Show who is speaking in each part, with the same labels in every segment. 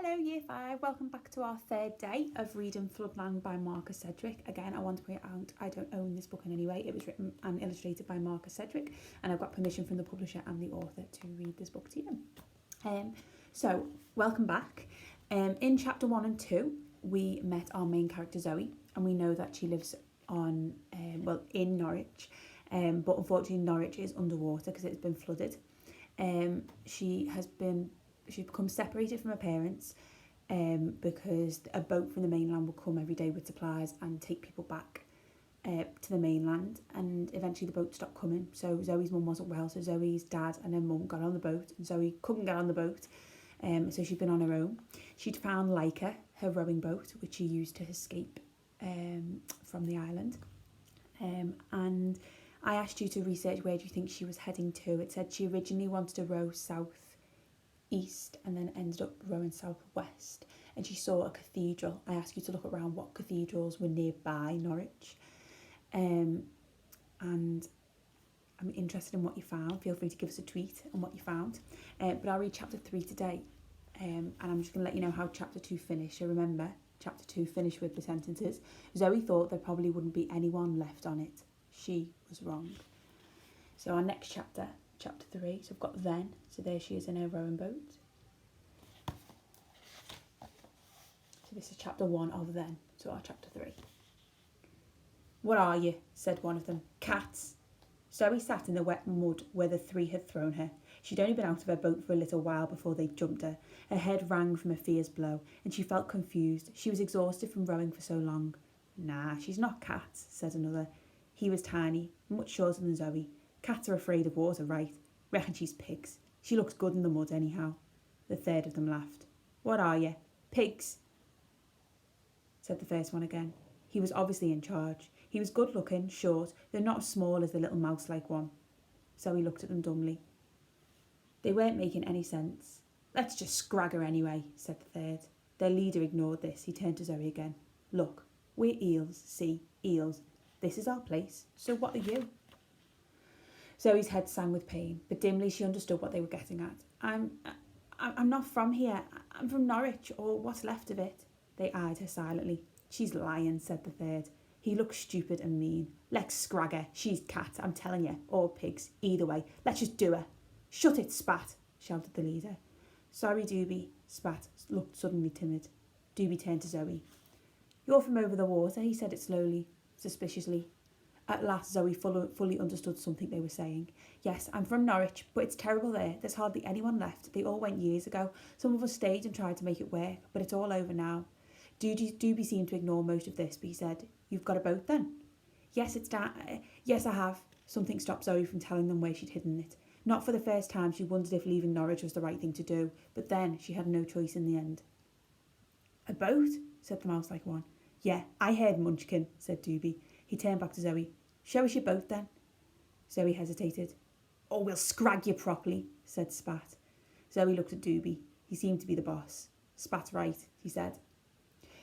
Speaker 1: Hello Year 5, welcome back to our third day of reading Floodland by Marcus Sedgwick. Again, I want to point out I don't own this book in any way. It was written and illustrated by Marcus Sedgwick, and I've got permission from the publisher and the author to read this book to you. So, welcome back. In chapter 1 and 2, we met our main character Zoe, and we know that she lives on, in Norwich, but unfortunately Norwich is underwater because it's been flooded. She's become separated from her parents because a boat from the mainland will come every day with supplies and take people back to the mainland, and eventually the boat stopped coming. So Zoe's mum wasn't well, so Zoe's dad and her mum got on the boat, and Zoe couldn't get on the boat, so she'd been on her own. She'd found Leica, her rowing boat, which she used to escape from the island, and I asked you to research where do you think she was heading to. It said she originally wanted to row south east and then ended up rowing southwest, and she saw a cathedral. I asked you to look around what cathedrals were nearby Norwich, and I'm interested in what you found. Feel free to give us a tweet on what you found, but I'll read chapter 3 today, and I'm just going to let you know how chapter 2 finished. So remember, chapter 2 finished with the sentences: Zoe thought there probably wouldn't be anyone left on it. She was wrong. So our next chapter, chapter 3, so I've got then, so there she is in her rowing boat. So this is chapter 1 of then, so our chapter 3. What are you? Said one of them. Cats. Zoe sat in the wet mud where the three had thrown her. She'd only been out of her boat for a little while before they'd jumped her. Her head rang from a fierce blow, and she felt confused. She was exhausted from rowing for so long. Nah, she's not cats, said another. He was tiny, much shorter than Zoe. Cats are afraid of water, right? Reckon she's pigs. She looks good in the mud anyhow. The third of them laughed. What are you? Pigs, said the first one again. He was obviously in charge. He was good looking, short, though not as small as the little mouse-like one. Zoe looked at them dumbly. They weren't making any sense. Let's just scrag her anyway, said the third. Their leader ignored this. He turned to Zoe again. Look, we're eels, see, eels. This is our place, so what are you? Zoe's head sang with pain, but dimly she understood what they were getting at. I'm not from here. I'm from Norwich, or what's left of it. They eyed her silently. She's lying, said the third. He looked stupid and mean. Let's scrag her. She's cat, I'm telling you, or pigs. Either way, let's just do her. Shut it, Spat, shouted the leader. Sorry, Doobie. Spat looked suddenly timid. Doobie turned to Zoe. You're from over the water, he said it slowly, suspiciously. At last Zoe fully understood something they were saying. Yes, I'm from Norwich, but it's terrible there. There's hardly anyone left. They all went years ago. Some of us stayed and tried to make it work, but it's all over now. Doobie seemed to ignore most of this, but he said, You've got a boat then? Yes, it's down. Yes, I have. Something stopped Zoe from telling them where she'd hidden it. Not for the first time she wondered if leaving Norwich was the right thing to do, but then she had no choice in the end. A boat? Said the mouse-like one. Yeah, I heard Munchkin, said Doobie. He turned back to Zoe. Show us your boat then. Zoe hesitated. Or we'll scrag you properly, said Spat. Zoe looked at Doobie. He seemed to be the boss. Spat's right, he said.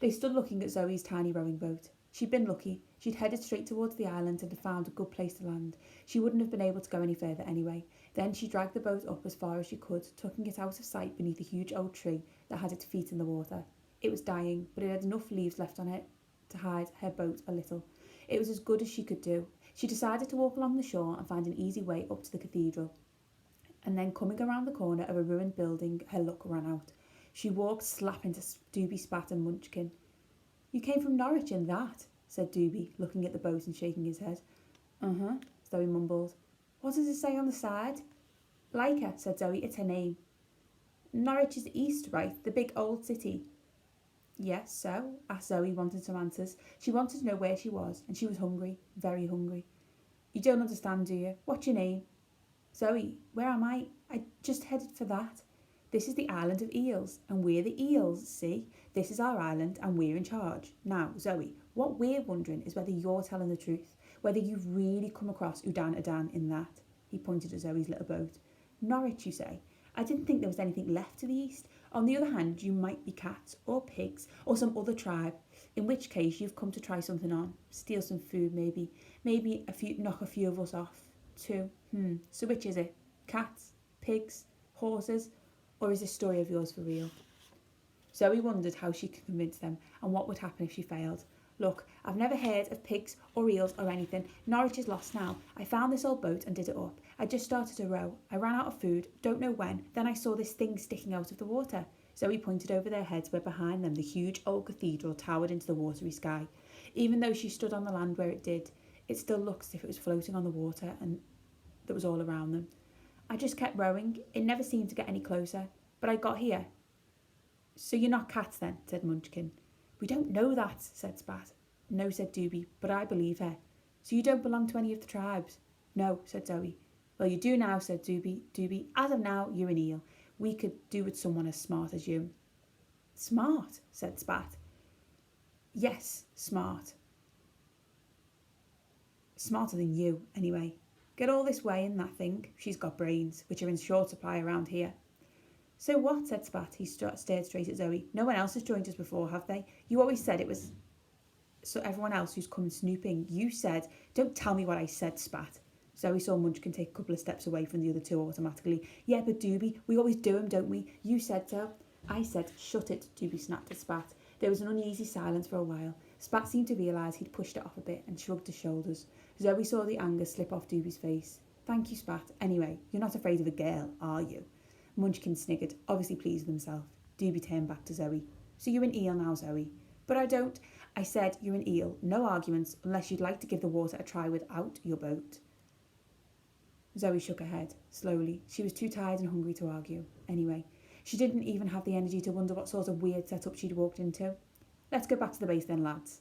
Speaker 1: They stood looking at Zoe's tiny rowing boat. She'd been lucky. She'd headed straight towards the island and had found a good place to land. She wouldn't have been able to go any further anyway. Then she dragged the boat up as far as she could, tucking it out of sight beneath a huge old tree that had its feet in the water. It was dying, but it had enough leaves left on it to hide her boat a little. It was as good as she could do. She decided to walk along the shore and find an easy way up to the cathedral. And then coming around the corner of a ruined building, her luck ran out. She walked slap into Doobie, Spat and Munchkin. You came from Norwich in that, said Doobie, looking at the boat and shaking his head. Uh-huh, Zoe mumbled. What does it say on the side? Leica, said Zoe, it's her name. Norwich is east, right? The big old city. Yes, so? Asked Zoe, wanting some answers. She wanted to know where she was, and she was hungry, very hungry. You don't understand, do you? What's your name? Zoe, where am I? I just headed for that. This is the island of Eels, and we're the Eels, see? This is our island, and we're in charge. Now, Zoe, what we're wondering is whether you're telling the truth, whether you've really come across Udan Adan in that. He pointed at Zoe's little boat. Norwich, you say? I didn't think there was anything left to the east. On the other hand, you might be cats or pigs or some other tribe, in which case you've come to try something on. Steal some food, maybe. Maybe knock a few of us off, too. So which is it? Cats? Pigs? Horses? Or is this story of yours for real? Zoe wondered how she could convince them and what would happen if she failed. Look, I've never heard of pigs or eels or anything. Norwich is lost now. I found this old boat and did it up. I just started to row. I ran out of food, don't know when. Then I saw this thing sticking out of the water. Zoe pointed over their heads where behind them the huge old cathedral towered into the watery sky. Even though she stood on the land where it did, it still looked as if it was floating on the water and that was all around them. I just kept rowing. It never seemed to get any closer. But I got here. So you're not cats then, said Munchkin. We don't know that, said Spat. No, said Doobie, but I believe her. So you don't belong to any of the tribes? No, said Zoe. Well, you do now, said Doobie. As of now, you're an eel. We could do with someone as smart as you. Smart, said Spat. Yes, smart. Smarter than you, anyway. Get all this way in that thing. She's got brains, which are in short supply around here. So what, said Spat. He stared straight at Zoe. No one else has joined us before, have they? You always said it was so everyone else who's come snooping. You said, don't tell me what I said, Spat. Zoe saw Munchkin take a couple of steps away from the other two automatically. Yeah, but Doobie, we always do 'em, don't we? You said so. I said, shut it, Doobie snapped at Spat. There was an uneasy silence for a while. Spat seemed to realise he'd pushed it off a bit and shrugged his shoulders. Zoe saw the anger slip off Doobie's face. Thank you, Spat. Anyway, you're not afraid of a girl, are you? Munchkin sniggered, obviously pleased with himself. Doobie turned back to Zoe. So you're an eel now, Zoe? But I don't. I said you're an eel. No arguments, unless you'd like to give the water a try without your boat. Zoe shook her head, slowly. She was too tired and hungry to argue. Anyway, she didn't even have the energy to wonder what sort of weird setup she'd walked into. Let's go back to the base then, lads.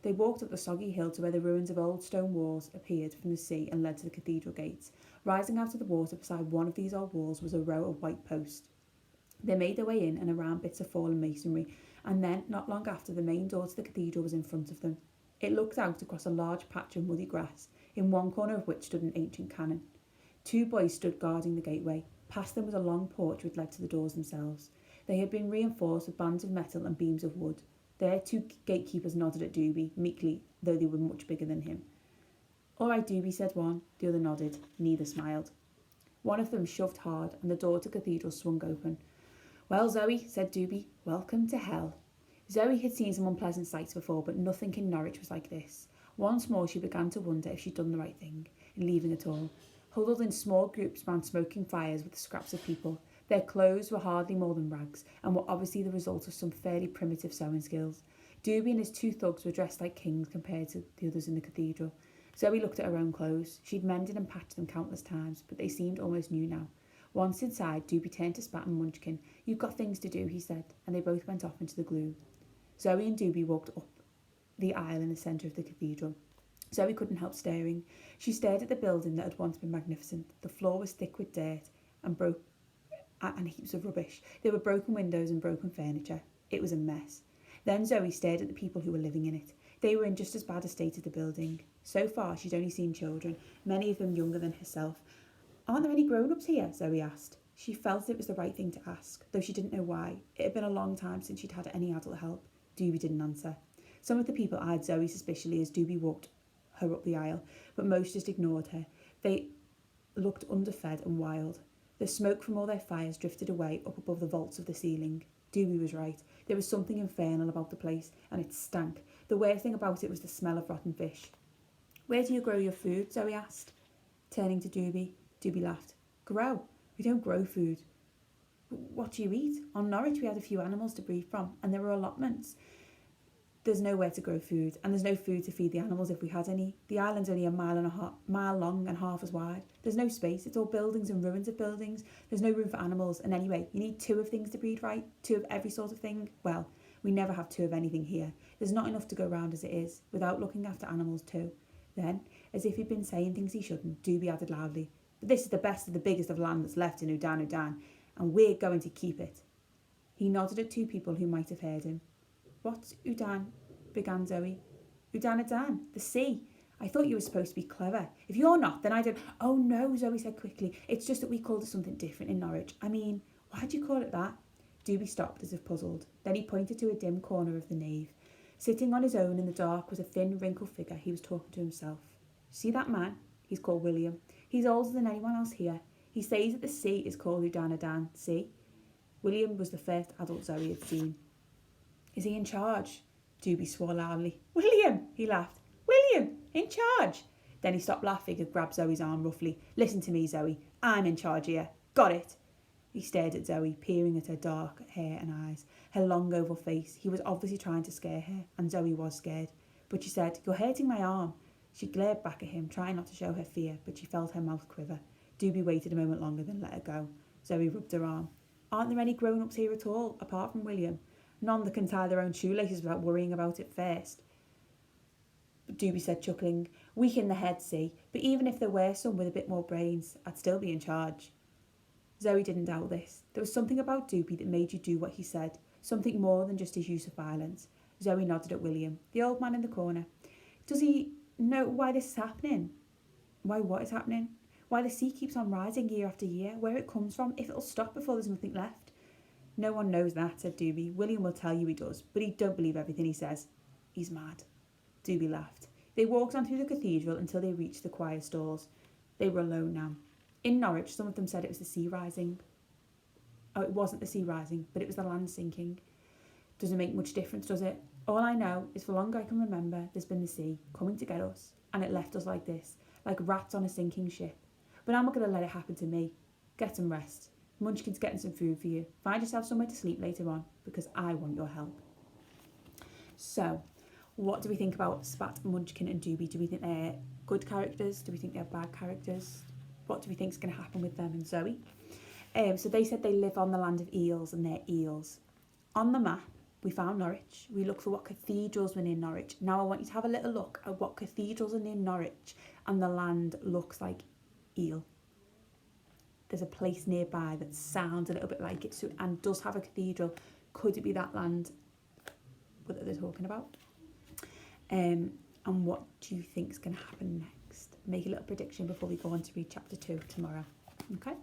Speaker 1: They walked up the soggy hill to where the ruins of old stone walls appeared from the sea and led to the cathedral gates. Rising out of the water beside one of these old walls was a row of white posts. They made their way in and around bits of fallen masonry, and then, not long after, the main door to the cathedral was in front of them. It looked out across a large patch of muddy grass, in one corner of which stood an ancient cannon. Two boys stood guarding the gateway. Past them was a long porch which led to the doors themselves. They had been reinforced with bands of metal and beams of wood. Their two gatekeepers nodded at Doobie, meekly, though they were much bigger than him. All right, Doobie, said one. The other nodded. Neither smiled. One of them shoved hard, and the door to the cathedral swung open. Well, Zoe, said Doobie, welcome to hell. Zoe had seen some unpleasant sights before, but nothing in Norwich was like this. Once more she began to wonder if she'd done the right thing, in leaving at all. Huddled in small groups round smoking fires with the scraps of people, their clothes were hardly more than rags, and were obviously the result of some fairly primitive sewing skills. Doobie and his two thugs were dressed like kings compared to the others in the cathedral. Zoe looked at her own clothes. She'd mended and patched them countless times, but they seemed almost new now. Once inside, Doobie turned to Spat and Munchkin. You've got things to do, he said, and they both went off into the gloom. Zoe and Doobie walked up the aisle in the centre of the cathedral. Zoe couldn't help staring. She stared at the building that had once been magnificent. The floor was thick with dirt and heaps of rubbish. There were broken windows and broken furniture. It was a mess. Then Zoe stared at the people who were living in it. They were in just as bad a state as the building. So far, she'd only seen children, many of them younger than herself. Aren't there any grown-ups here? Zoe asked. She felt it was the right thing to ask, though she didn't know why. It had been a long time since she'd had any adult help. Doobie didn't answer. Some of the people eyed Zoe suspiciously as Doobie walked her up the aisle, but most just ignored her. They looked underfed and wild. The smoke from all their fires drifted away up above the vaults of the ceiling. Doobie was right. There was something infernal about the place, and it stank. The worst thing about it was the smell of rotten fish. Where do you grow your food? Zoe asked. Turning to Doobie, Doobie laughed. Grow? We don't grow food. What do you eat? On Norwich we had a few animals to breed from, and there were allotments. There's nowhere to grow food, and there's no food to feed the animals if we had any. The island's only a mile long and half as wide. There's no space. It's all buildings and ruins of buildings. There's no room for animals, and anyway, you need 2 of things to breed, right? 2 of every sort of thing. Well, we never have 2 of anything here. There's not enough to go round as it is, without looking after animals too. Then, as if he'd been saying things he shouldn't, Doobie added loudly, but this is the best of the biggest of land that's left in Udan, and we're going to keep it. He nodded at 2 people who might have heard him. What's Udan? Began Zoe. Udan, the sea. I thought you were supposed to be clever. If you're not, then I don't. Oh no, Zoe said quickly. It's just that we called it something different in Norwich. I mean, why'd you call it that? Doobie stopped as if puzzled. Then he pointed to a dim corner of the nave. Sitting on his own in the dark was a thin, wrinkled figure. He was talking to himself. See that man? He's called William. He's older than anyone else here. He says that the sea is called Udan. See? William was the first adult Zoe had seen. Is he in charge? Doobie swore loudly. William, he laughed. William, in charge? Then he stopped laughing and grabbed Zoe's arm roughly. Listen to me, Zoe. I'm in charge here. Got it? He stared at Zoe, peering at her dark hair and eyes, her long oval face. He was obviously trying to scare her, and Zoe was scared. But she said, You're hurting my arm. She glared back at him, trying not to show her fear, but she felt her mouth quiver. Doobie waited a moment longer, then let her go. Zoe rubbed her arm. Aren't there any grown-ups here at all, apart from William? None that can tie their own shoelaces without worrying about it first. But Doobie said, chuckling, Weak in the head, see, but even if there were some with a bit more brains, I'd still be in charge. Zoe didn't doubt this. There was something about Doobie that made you do what he said, something more than just his use of violence. Zoe nodded at William, the old man in the corner. Does he know why this is happening? Why what is happening? Why the sea keeps on rising year after year, where it comes from, if it'll stop before there's nothing left? No one knows that, said Doobie. William will tell you he does, but he don't believe everything he says. He's mad. Doobie laughed. They walked on through the cathedral until they reached the choir stalls. They were alone now. In Norwich, some of them said it was the sea rising. Oh, it wasn't the sea rising, but it was the land sinking. Doesn't make much difference, does it? All I know is for long I can remember, there's been the sea coming to get us, and it left us like this, like rats on a sinking ship. But I'm not going to let it happen to me. Get some rest. Munchkin's getting some food for you. Find yourself somewhere to sleep later on, because I want your help. So, what do we think about Spat, Munchkin and Doobie? Do we think they're good characters? Do we think they're bad characters? What do we think is going to happen with them and Zoe? So they said they live on the land of Eels and they're Eels. On the map, we found Norwich. We looked for what cathedrals were near Norwich. Now I want you to have a little look at what cathedrals are near Norwich and the land looks like Eel. There's a place nearby that sounds a little bit like it and does have a cathedral. Could it be that land that they're talking about? And what do you think is going to happen next? Make a little prediction before we go on to read chapter 2 tomorrow. Okay?